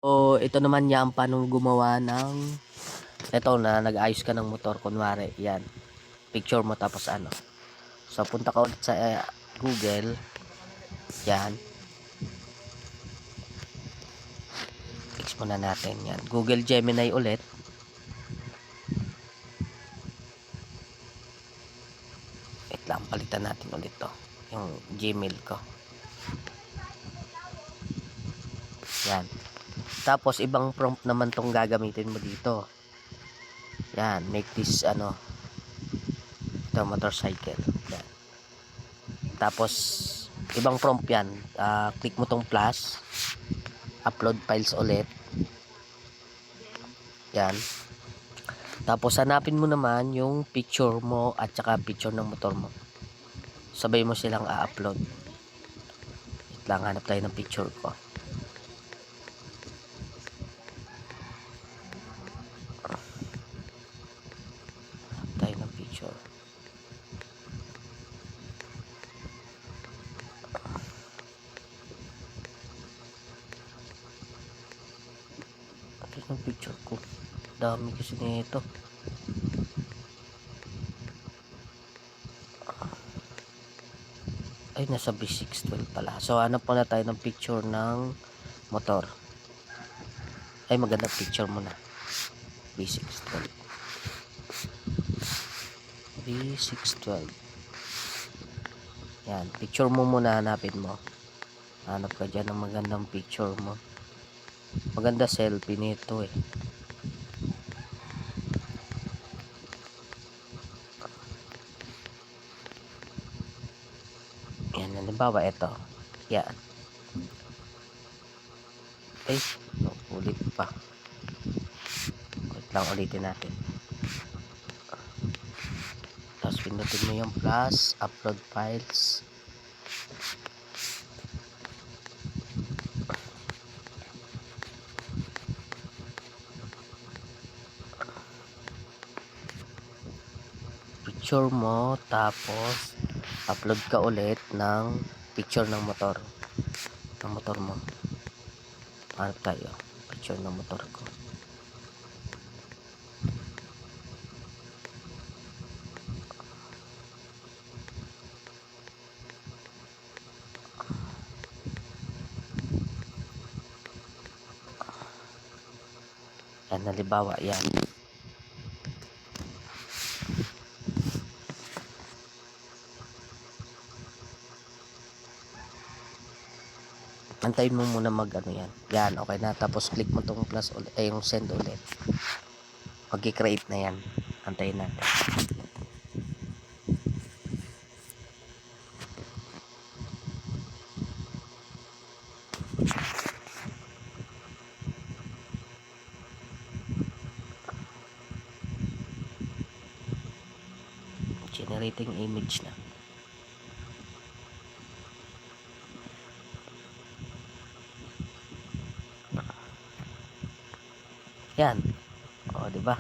So, ito naman yan paano gumawa ng ito na nag-ayos ka ng motor kunwari yan picture mo tapos ano, so punta ka ulit sa Google yan, fix muna natin yan Google Gemini ulit, wait lang palitan natin ulit to yung Gmail ko yan, tapos ibang prompt naman tong gagamitin mo dito yan, make this ano ito motorcycle yan. Tapos ibang prompt yan, click mo tong plus, upload files ulit yan, tapos hanapin mo naman yung picture mo at saka picture ng motor mo, sabay mo silang a-upload. Wait lang, hanap tayo ng picture ko. Hanap tayo ng picture. Ito yung picture ko, dami kasi nito. Ay, nasa B612 pala. So hanap muna tayo ng picture ng motor. Ay, magandang picture muna. B612. B612. Yan, picture mo muna, hanapin mo. Hanap ka dyan ng magandang picture mo. Maganda selfie nito eh. Yan, halimbawa ito. Yan. Ay, ulit pa. Wait lang, ulitin natin. Tapos pindutin mo yung plus, upload files. Picture mo, tapos upload ka ulit ng picture ng motor. Ng motor mo. Hanap tayo. Picture ng motor ko. Yan, halimbawa, yan. Antayin mo muna mag ano yan. Yan, okay na. Tapos click mo tong plus ulit, yung send ulit. Mag-create na yan. Antayin natin. Generating image na. Yan. O, di ba?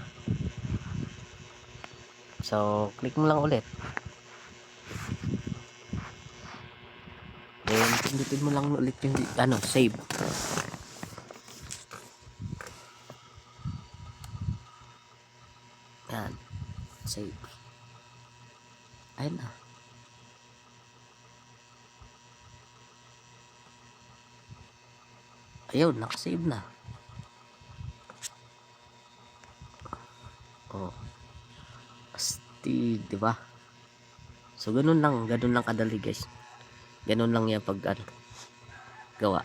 So, click mo lang ulit. Then, pindutin mo lang ulit yung ano, save. Yan. Save. Ayun na. Ayun, nakasave na. Oh. Asti, 'di ba? So ganun lang kadali, guys. Ganun lang 'yan pag ano, gawa.